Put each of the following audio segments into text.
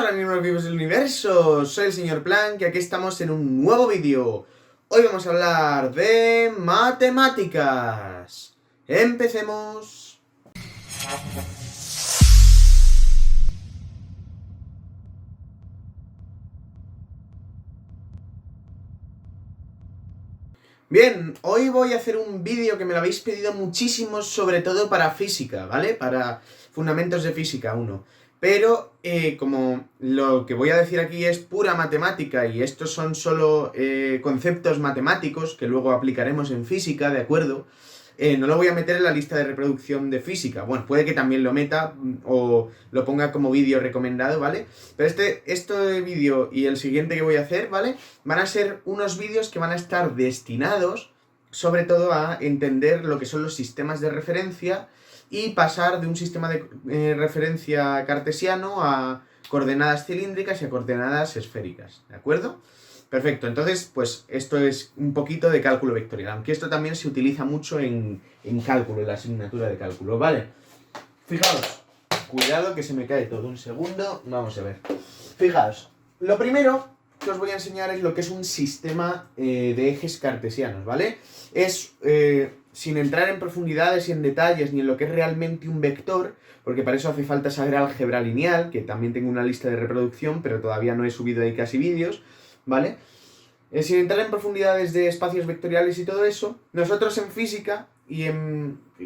Hola niños vivos del universo, soy el señor Plank y aquí estamos en un nuevo vídeo. Hoy vamos a hablar de matemáticas. Empecemos. Bien, hoy voy a hacer un vídeo que me lo habéis pedido muchísimo, sobre todo para física, ¿vale? Para fundamentos de física 1. Pero como lo que voy a decir aquí es pura matemática y estos son solo conceptos matemáticos que luego aplicaremos en física, ¿de acuerdo? No lo voy a meter en la lista de reproducción de física. Bueno, puede que también lo meta o lo ponga como vídeo recomendado, ¿vale? Pero este vídeo y el siguiente que voy a hacer, ¿vale? Van a ser unos vídeos que van a estar destinados sobre todo a entender lo que son los sistemas de referencia y pasar de un sistema de referencia cartesiano a coordenadas cilíndricas y a coordenadas esféricas, ¿de acuerdo? Perfecto, entonces, pues esto es un poquito de cálculo vectorial, aunque esto también se utiliza mucho en cálculo, en la asignatura de cálculo, ¿vale? Fijaos, cuidado que se me cae todo, un segundo, vamos a ver. Fijaos, lo primero que os voy a enseñar es lo que es un sistema de ejes cartesianos, ¿vale? Es, sin entrar en profundidades y en detalles ni en lo que es realmente un vector, porque para eso hace falta saber álgebra lineal, que también tengo una lista de reproducción, pero todavía no he subido ahí casi vídeos, ¿vale? Sin entrar en profundidades de espacios vectoriales y todo eso, nosotros en física y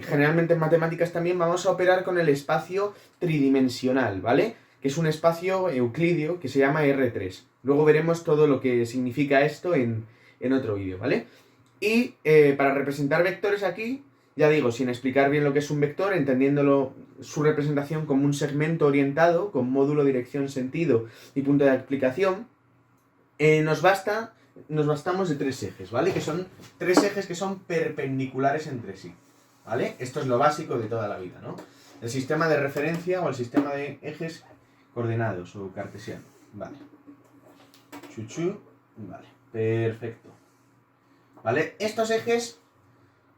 generalmente en matemáticas también vamos a operar con el espacio tridimensional, ¿vale? Que es un espacio euclídeo que se llama R3. Luego veremos todo lo que significa esto en otro vídeo, ¿vale? Y para representar vectores aquí, ya digo, sin explicar bien lo que es un vector, entendiéndolo su representación como un segmento orientado con módulo, dirección, sentido y punto de aplicación, nos bastamos de tres ejes, ¿vale? Que son tres ejes que son perpendiculares entre sí, ¿vale? Esto es lo básico de toda la vida, ¿no? El sistema de referencia o el sistema de ejes coordenados o cartesiano, ¿vale? Chuchu, vale, perfecto. ¿Vale? Estos ejes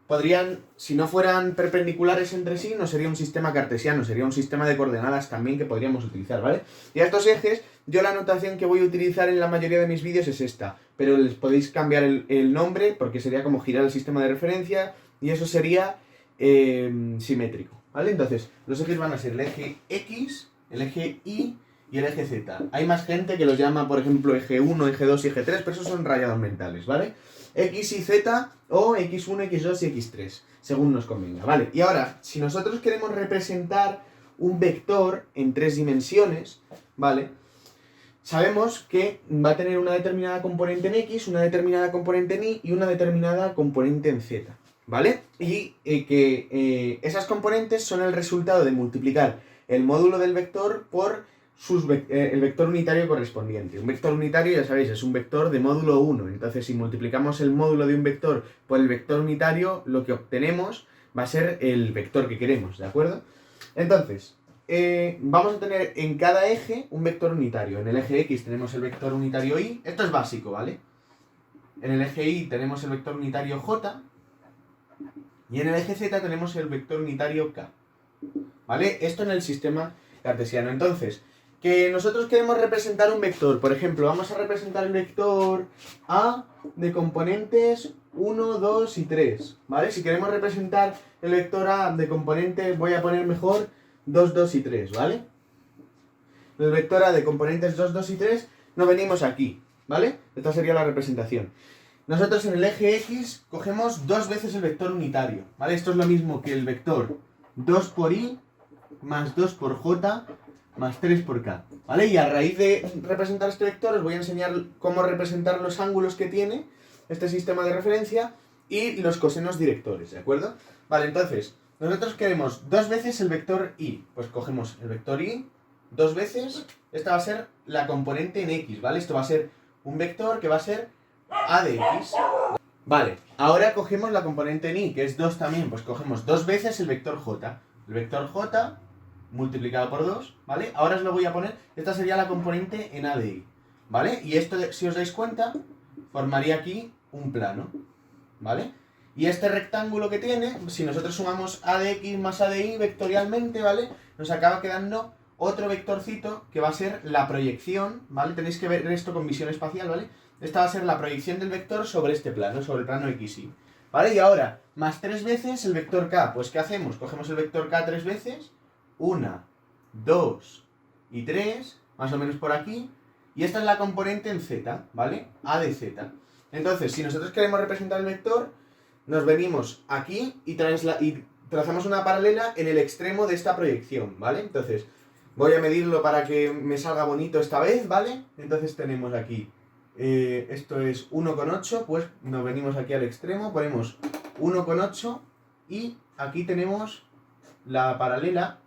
podrían, si no fueran perpendiculares entre sí, no sería un sistema cartesiano, sería un sistema de coordenadas también que podríamos utilizar, ¿vale? Y a estos ejes, yo la notación que voy a utilizar en la mayoría de mis vídeos es esta, pero les podéis cambiar el nombre porque sería como girar el sistema de referencia y eso sería simétrico, ¿vale? Entonces, los ejes van a ser el eje X, el eje Y y el eje Z. Hay más gente que los llama, por ejemplo, eje 1, eje 2 y eje 3, pero esos son rayados mentales, ¿vale? X y Z o X1, X2 y X3, según nos convenga, ¿vale? Y ahora, si nosotros queremos representar un vector en tres dimensiones, ¿vale? Sabemos que va a tener una determinada componente en X, una determinada componente en Y y una determinada componente en Z, ¿vale? Y que esas componentes son el resultado de multiplicar el módulo del vector por el vector unitario correspondiente. Un vector unitario, ya sabéis, es un vector de módulo 1. Entonces, si multiplicamos el módulo de un vector por el vector unitario, lo que obtenemos va a ser el vector que queremos, ¿de acuerdo? Entonces, vamos a tener en cada eje un vector unitario. En el eje X tenemos el vector unitario Y. Esto es básico, ¿vale? En el eje Y tenemos el vector unitario J. Y en el eje Z tenemos el vector unitario K. ¿Vale? Esto en el sistema cartesiano. Entonces, que nosotros queremos representar un vector. Por ejemplo, vamos a representar el vector A de componentes 1, 2 y 3. ¿Vale? Si queremos representar el vector A de componente, voy a poner mejor 2, 2 y 3, ¿vale? El vector A de componentes 2, 2 y 3, nos venimos aquí, ¿vale? Esta sería la representación. Nosotros en el eje X cogemos dos veces el vector unitario, ¿vale? Esto es lo mismo que el vector 2 por Y más 2 por J más 3 por K, ¿vale? Y a raíz de representar este vector os voy a enseñar cómo representar los ángulos que tiene este sistema de referencia y los cosenos directores, ¿de acuerdo? Vale, entonces, nosotros queremos dos veces el vector Y, pues cogemos el vector Y dos veces, esta va a ser la componente en X, ¿vale? Esto va a ser un vector que va a ser A de X. Vale, ahora cogemos la componente en Y, que es 2 también, pues cogemos dos veces el vector J. El vector J multiplicado por 2, ¿vale? Ahora os lo voy a poner, esta sería la componente en A de Y, ¿vale? Y esto, si os dais cuenta, formaría aquí un plano, ¿vale? Y este rectángulo que tiene, si nosotros sumamos A de X más A de Y vectorialmente, ¿vale? Nos acaba quedando otro vectorcito que va a ser la proyección, ¿vale? Tenéis que ver esto con visión espacial, ¿vale? Esta va a ser la proyección del vector sobre este plano, sobre el plano XY, ¿vale? Y ahora, más 3 veces el vector K. Pues, ¿qué hacemos? Cogemos el vector K 3 veces, 1, 2 y 3, más o menos por aquí, y esta es la componente en Z, ¿vale? A de Z. Entonces, si nosotros queremos representar el vector, nos venimos aquí y trazamos una paralela en el extremo de esta proyección, ¿vale? Entonces, voy a medirlo para que me salga bonito esta vez, ¿vale? Entonces tenemos aquí, esto es 1,8, pues nos venimos aquí al extremo, ponemos 1,8 y aquí tenemos la paralela,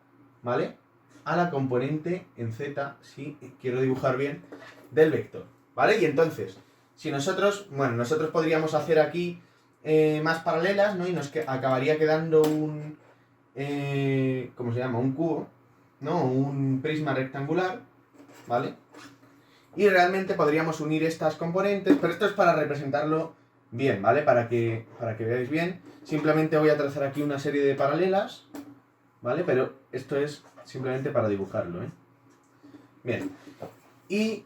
¿vale? A la componente en Z, si quiero dibujar bien, del vector, ¿vale? Y entonces, si nosotros podríamos hacer aquí más paralelas, ¿no? Y nos acabaría quedando un, ¿cómo se llama? Un cubo, ¿no? Un prisma rectangular, ¿vale? Y realmente podríamos unir estas componentes, pero esto es para representarlo bien, ¿vale? Para que veáis bien. Simplemente voy a trazar aquí una serie de paralelas, ¿vale? Pero esto es simplemente para dibujarlo, ¿eh? Bien. Y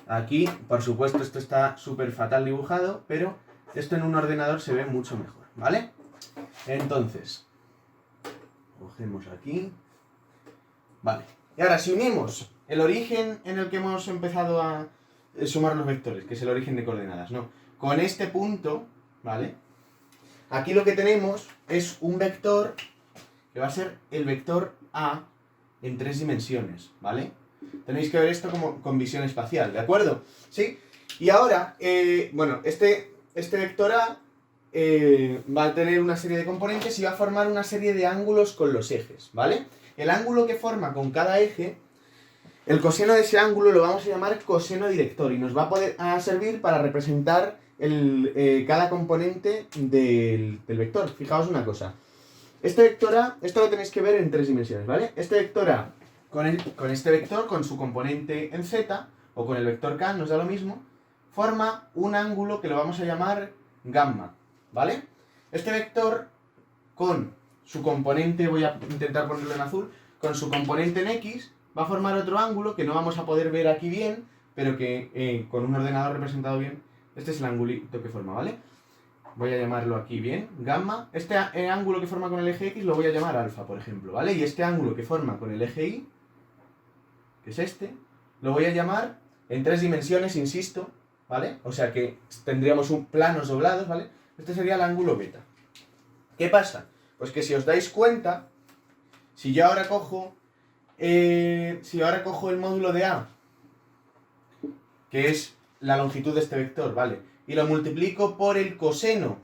aquí, por supuesto, esto está súper fatal dibujado, pero esto en un ordenador se ve mucho mejor, ¿vale? Entonces, cogemos aquí. Vale. Y ahora, si unimos el origen en el que hemos empezado a sumar los vectores, que es el origen de coordenadas, ¿no? Con este punto, ¿vale? Aquí lo que tenemos es un vector que va a ser el vector A en 3 dimensiones, ¿vale? Tenéis que ver esto como con visión espacial, ¿de acuerdo? ¿Sí? Y ahora, este vector A va a tener una serie de componentes y va a formar una serie de ángulos con los ejes, ¿vale? El ángulo que forma con cada eje, el coseno de ese ángulo lo vamos a llamar coseno director y nos va a servir para representar cada componente del vector. Fijaos una cosa. Este vector A, esto lo tenéis que ver en 3 dimensiones, ¿vale? Este vector A con este vector, con su componente en Z, o con el vector K, nos da lo mismo, forma un ángulo que lo vamos a llamar gamma, ¿vale? Este vector con su componente, voy a intentar ponerlo en azul, con su componente en X, va a formar otro ángulo que no vamos a poder ver aquí bien, pero que con un ordenador representado bien, este es el angulito que forma, ¿vale? Voy a llamarlo aquí bien, gamma. Este ángulo que forma con el eje X lo voy a llamar alfa, por ejemplo, ¿vale? Y este ángulo que forma con el eje Y, que es este, lo voy a llamar en 3 dimensiones, insisto, ¿vale? O sea que tendríamos planos doblados, ¿vale? Este sería el ángulo beta. ¿Qué pasa? Pues que si os dais cuenta, si yo ahora cojo el módulo de A, que es la longitud de este vector, ¿vale? Y lo multiplico por el coseno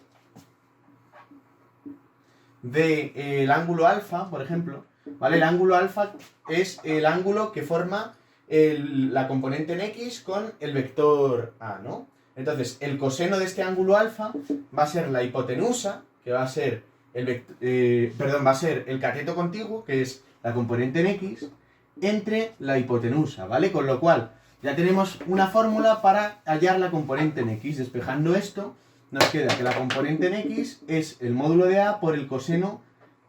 del ángulo alfa, por ejemplo, ¿vale? El ángulo alfa es el ángulo que forma la componente en X con el vector A, ¿no? Entonces, el coseno de este ángulo alfa va a ser la hipotenusa, que va a ser va a ser el cateto contiguo, que es la componente en X, entre la hipotenusa, ¿vale? Con lo cual, ya tenemos una fórmula para hallar la componente en X. Despejando esto, nos queda que la componente en X es el módulo de A por el coseno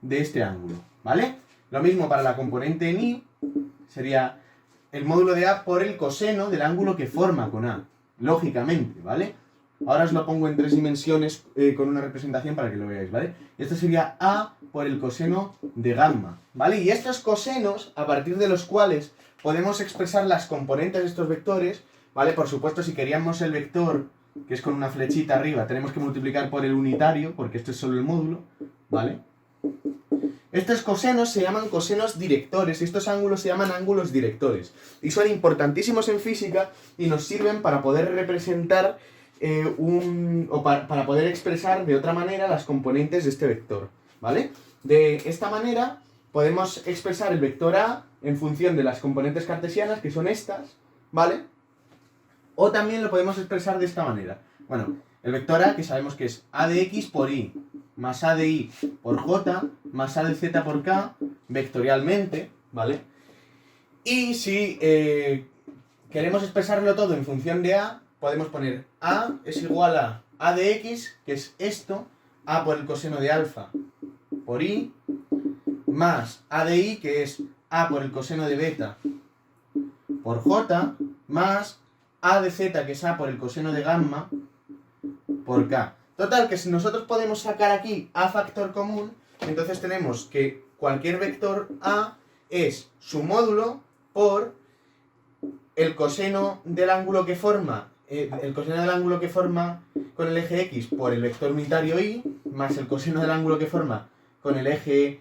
de este ángulo, ¿vale? Lo mismo para la componente en Y, sería el módulo de A por el coseno del ángulo que forma con A, lógicamente, ¿vale? Ahora os lo pongo en 3 dimensiones con una representación para que lo veáis, ¿vale? Esto sería A por el coseno de gamma, ¿vale? Y estos cosenos, a partir de los cuales podemos expresar las componentes de estos vectores, ¿vale? Por supuesto, si queríamos el vector, que es con una flechita arriba, tenemos que multiplicar por el unitario, porque esto es solo el módulo, ¿vale? Estos cosenos se llaman cosenos directores y estos ángulos se llaman ángulos directores. Y son importantísimos en física y nos sirven para poder representar para poder expresar de otra manera las componentes de este vector, ¿vale? De esta manera podemos expresar el vector A en función de las componentes cartesianas, que son estas, ¿vale? O también lo podemos expresar de esta manera. Bueno, el vector A, que sabemos que es A de X por Y, más A de Y por J, más A de Z por K, vectorialmente, ¿vale? Y si queremos expresarlo todo en función de A, podemos poner A es igual a A de X, que es esto, A por el coseno de alfa por i, más a de i, que es a por el coseno de beta por j, más a de z, que es a por el coseno de gamma por k. Total, que si nosotros podemos sacar aquí a factor común, entonces tenemos que cualquier vector a es su módulo por el coseno del ángulo que forma con el eje x por el vector unitario y, más el coseno del ángulo que forma con el eje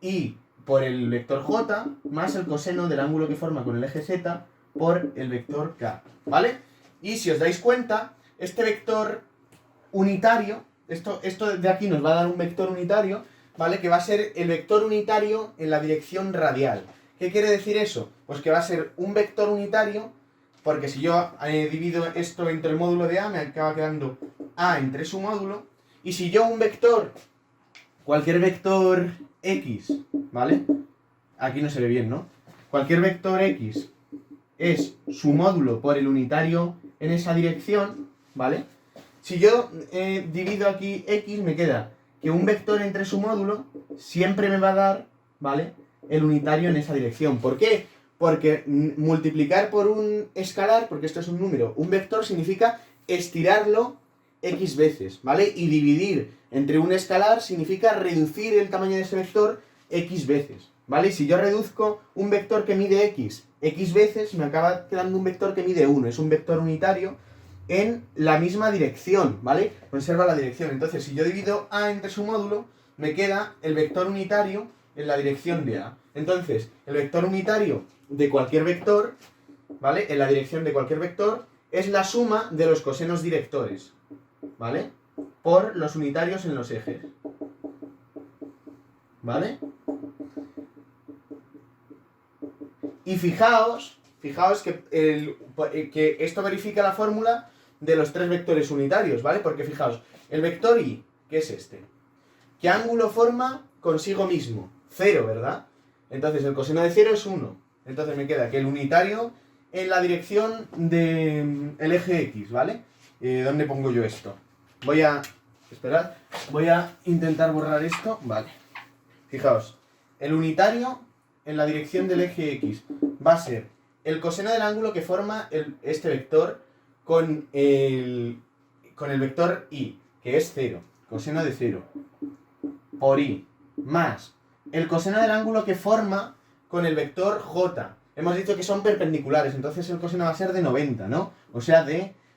y por el vector j, más el coseno del ángulo que forma con el eje z por el vector k, ¿vale? Y si os dais cuenta, este vector unitario, esto de aquí nos va a dar un vector unitario, ¿vale? Que va a ser el vector unitario en la dirección radial. ¿Qué quiere decir eso? Pues que va a ser un vector unitario, porque si yo divido esto entre el módulo de a, me acaba quedando a entre su módulo, y si yo un vector, cualquier vector x, ¿vale? Aquí no se ve bien, ¿no? Cualquier vector x es su módulo por el unitario en esa dirección, ¿vale? Si yo divido aquí x, me queda que un vector entre su módulo siempre me va a dar, ¿vale?, el unitario en esa dirección. ¿Por qué? Porque multiplicar por un escalar, porque esto es un número, un vector significa estirarlo x veces, ¿vale? Y dividir entre un escalar significa reducir el tamaño de ese vector x veces, ¿vale? Y si yo reduzco un vector que mide x veces, me acaba quedando un vector que mide 1. Es un vector unitario en la misma dirección, ¿vale? Conserva la dirección. Entonces, si yo divido a entre su módulo, me queda el vector unitario en la dirección de a. Entonces, el vector unitario de cualquier vector, ¿vale?, en la dirección de cualquier vector, es la suma de los cosenos directores, ¿vale?, por los unitarios en los ejes, ¿vale? Y fijaos que esto verifica la fórmula de los tres vectores unitarios, ¿vale? Porque fijaos, el vector i, que es este, ¿qué ángulo forma consigo mismo? 0, ¿verdad? Entonces el coseno de 0 es 1. Entonces me queda que el unitario en la dirección del eje x, ¿vale? ¿Dónde pongo yo esto? Esperad, voy a intentar borrar esto, vale. Fijaos, el unitario en la dirección del eje x va a ser el coseno del ángulo que forma este vector con el vector i, que es 0, coseno de 0, por i, más el coseno del ángulo que forma con el vector j. Hemos dicho que son perpendiculares, entonces el coseno va a ser de 90, ¿no? O sea,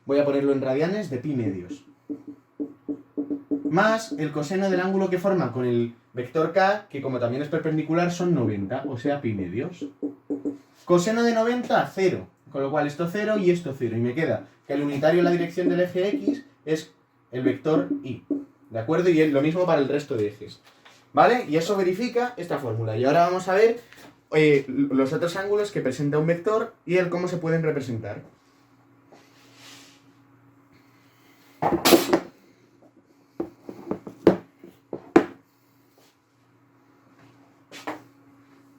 voy a ponerlo en radianes, de pi medios. Más el coseno del ángulo que forma con el vector k, que como también es perpendicular, son 90, o sea, pi medios. Coseno de 90, 0. Con lo cual esto 0 y esto 0. Y me queda que el unitario en la dirección del eje x es el vector i. ¿De acuerdo? Y lo mismo para el resto de ejes. ¿Vale? Y eso verifica esta fórmula. Y ahora vamos a ver los otros ángulos que presenta un vector y el cómo se pueden representar.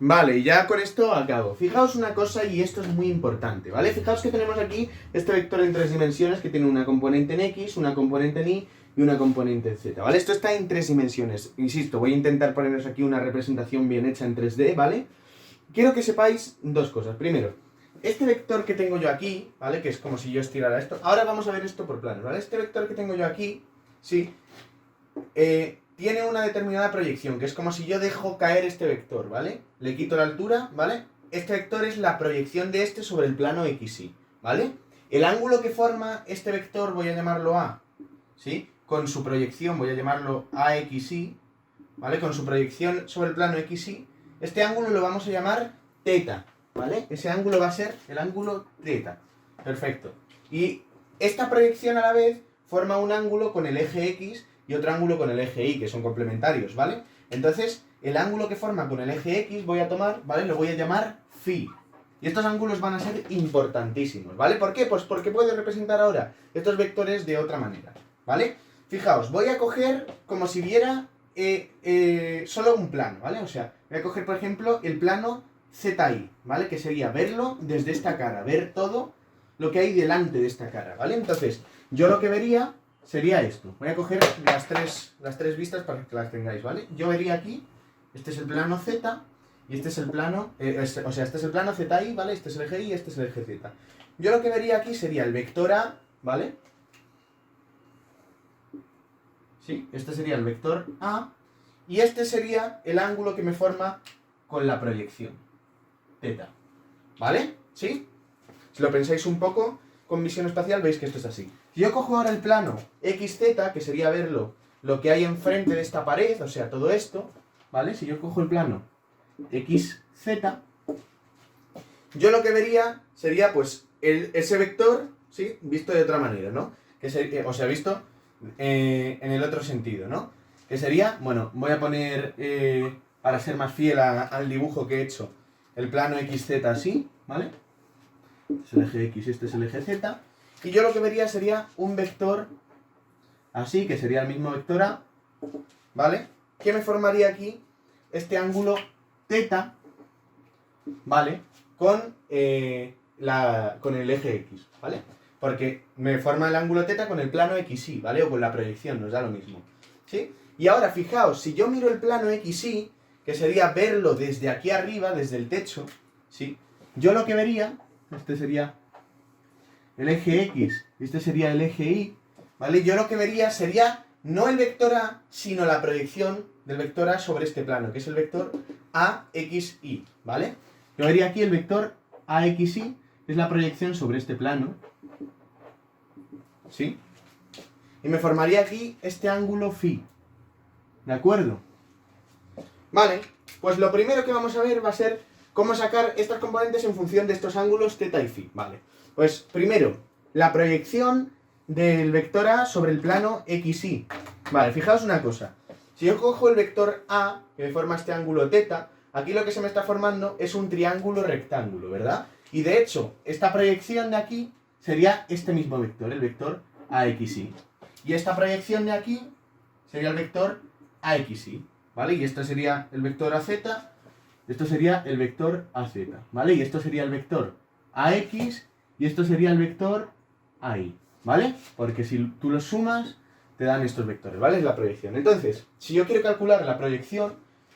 Vale, ya con esto acabo. Fijaos una cosa, y esto es muy importante, ¿vale? Fijaos que tenemos aquí este vector en 3 dimensiones que tiene una componente en x, una componente en y y una componente en z, ¿vale? Esto está en 3 dimensiones. Insisto, voy a intentar poneros aquí una representación bien hecha en 3D, ¿vale? Quiero que sepáis dos cosas. Primero, este vector que tengo yo aquí, ¿vale?, que es como si yo estirara esto. Ahora vamos a ver esto por planos, ¿vale? Este vector que tengo yo aquí, sí, tiene una determinada proyección, que es como si yo dejo caer este vector, ¿vale? Le quito la altura, ¿vale? Este vector es la proyección de este sobre el plano XY, ¿vale? El ángulo que forma este vector voy a llamarlo A, ¿sí? Con su proyección voy a llamarlo AXY, ¿vale? Con su proyección sobre el plano XY, este ángulo lo vamos a llamar θ, ¿vale? Ese ángulo va a ser el ángulo θ. Perfecto. Y esta proyección a la vez forma un ángulo con el eje X y otro ángulo con el eje Y, que son complementarios, ¿vale? Entonces, el ángulo que forma con el eje X voy a tomar, ¿vale?, lo voy a llamar phi. Y estos ángulos van a ser importantísimos, ¿vale? ¿Por qué? Pues porque puedo representar ahora estos vectores de otra manera, ¿vale? Fijaos, voy a coger como si viera solo un plano, ¿vale? O sea, voy a coger, por ejemplo, el plano ZI, ¿vale? Que sería verlo desde esta cara, ver todo lo que hay delante de esta cara, ¿vale? Entonces, yo lo que vería, sería esto. Voy a coger las tres vistas para que las tengáis, ¿vale? Yo vería aquí, este es el plano Z, y este es el plano, este es el plano ZI, ¿vale? Este es el eje Y y este es el eje Z. Yo lo que vería aquí sería el vector A, ¿vale? Sí, este sería el vector A, y este sería el ángulo que me forma con la proyección, θ, ¿vale? ¿Sí? Si lo pensáis un poco con visión espacial, veis que esto es así. Si yo cojo ahora el plano XZ, que sería verlo, lo que hay enfrente de esta pared, o sea, todo esto, ¿vale? Si yo cojo el plano XZ, yo lo que vería sería, pues, ese vector, ¿sí? Visto de otra manera, ¿no? O sea, visto en el otro sentido, ¿no? Que sería, bueno, voy a poner, para ser más fiel al dibujo que he hecho, el plano XZ así, ¿vale? Este es el eje X y este es el eje Z. Y yo lo que vería sería un vector así, que sería el mismo vector A, ¿vale? Que me formaría aquí este ángulo θ, ¿vale? Con el eje X, ¿vale? Porque me forma el ángulo θ con el plano XY, ¿vale? O con la proyección, nos da lo mismo, ¿sí? Y ahora, fijaos, si yo miro el plano XY, que sería verlo desde aquí arriba, desde el techo, ¿sí? Yo lo que vería, este sería el eje X, este sería el eje Y, ¿vale? Yo lo que vería sería no el vector A, sino la proyección del vector A sobre este plano, que es el vector AXY, ¿vale? Yo vería aquí el vector AXY, que es la proyección sobre este plano, ¿sí? Y me formaría aquí este ángulo phi, ¿de acuerdo? Vale, pues lo primero que vamos a ver va a ser cómo sacar estas componentes en función de estos ángulos θ y phi, ¿vale? Pues primero, la proyección del vector A sobre el plano XY. Vale, fijaos una cosa. Si yo cojo el vector A, que me forma este ángulo θ, aquí lo que se me está formando es un triángulo rectángulo, ¿verdad? Y de hecho, esta proyección de aquí sería este mismo vector, el vector AXY. Y esta proyección de aquí sería el vector AXY, ¿vale? Y esto sería el vector AZ, esto sería el vector AZ, ¿vale? Y esto sería el vector AX y esto sería el vector AI, ¿vale? Porque si tú los sumas, te dan estos vectores, ¿vale? Es la proyección. Entonces, si yo quiero calcular la proyección,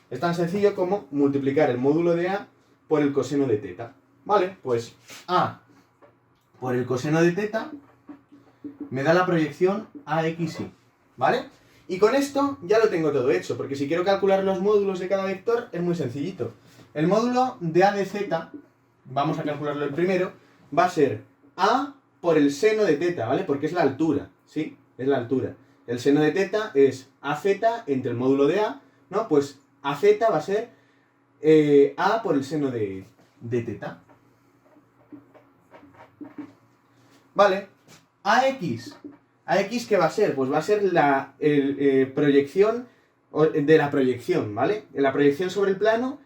es tan sencillo como multiplicar el módulo de A por el coseno de θ, ¿vale? Pues A por el coseno de θ me da la proyección AXY, ¿vale? Y con esto ya lo tengo todo hecho, porque si quiero calcular los módulos de cada vector es muy sencillito. El módulo de A de z, vamos a calcularlo el primero, va a ser A por el seno de θ, ¿vale? Porque es la altura, ¿sí? Es la altura. El seno de θ es AZ entre el módulo de A, ¿no? Pues AZ va a ser A por el seno de θ. Vale. AX. ¿AX qué va a ser? Pues va a ser la proyección de la proyección, ¿vale? La proyección sobre el plano,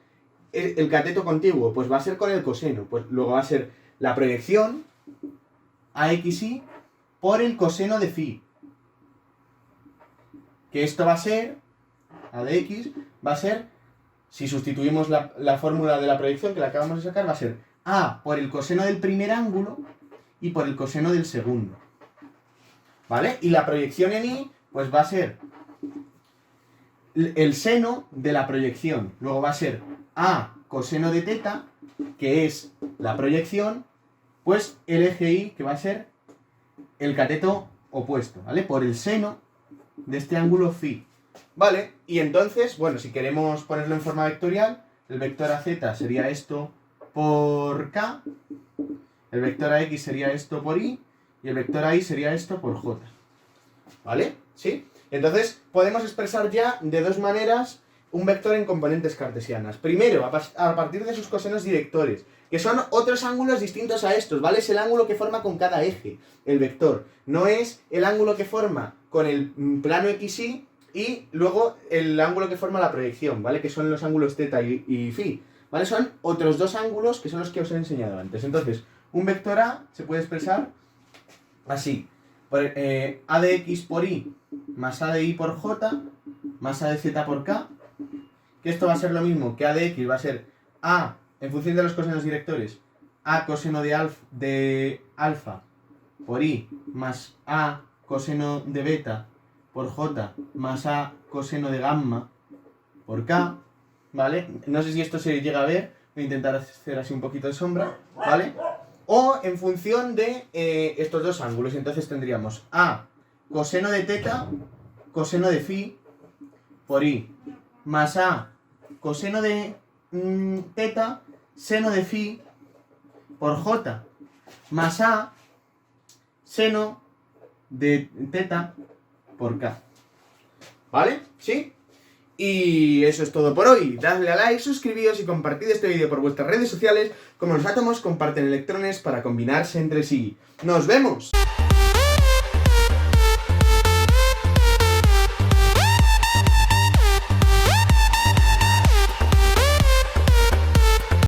el cateto contiguo, pues va a ser con el coseno. Pues luego va a ser la proyección AXY por el coseno de phi. Que esto va a ser, A de X, va a ser, si sustituimos la fórmula de la proyección que la acabamos de sacar, va a ser A por el coseno del primer ángulo y por el coseno del segundo. ¿Vale? Y la proyección en Y, pues va a ser el seno de la proyección. Luego va a ser A coseno de θ, que es la proyección, pues el eje Y, que va a ser el cateto opuesto, ¿vale? Por el seno de este ángulo phi. ¿Vale? Y entonces, bueno, si queremos ponerlo en forma vectorial, el vector AZ sería esto por K, el vector AX sería esto por Y, y el vector AI sería esto por J. ¿Vale? ¿Sí? Entonces, podemos expresar ya de dos maneras un vector en componentes cartesianas. Primero, a partir de sus cosenos directores, que son otros ángulos distintos a estos, ¿vale? Es el ángulo que forma con cada eje el vector. No es el ángulo que forma con el plano XY y luego el ángulo que forma la proyección, ¿vale? Que son los ángulos θ y phi, ¿vale? Son otros dos ángulos que son los que os he enseñado antes. Entonces, un vector A se puede expresar así. A de X por Y más A de Y por J más A de Z por K, que esto va a ser lo mismo que A de X va a ser A, en función de los cosenos directores, A coseno de alfa por Y más A coseno de beta por j más a coseno de gamma por k, ¿vale? No sé si esto se llega a ver, voy a intentar hacer así un poquito de sombra, ¿vale? O en función de estos dos ángulos, entonces tendríamos a coseno de teta, coseno de phi por i, más a coseno de teta, seno de phi por j, más a seno de teta por k. ¿Vale? ¿Sí? Y eso es todo por hoy. Dadle a like, suscribíos y compartid este vídeo por vuestras redes sociales. Como los átomos comparten electrones para combinarse entre sí. ¡Nos vemos!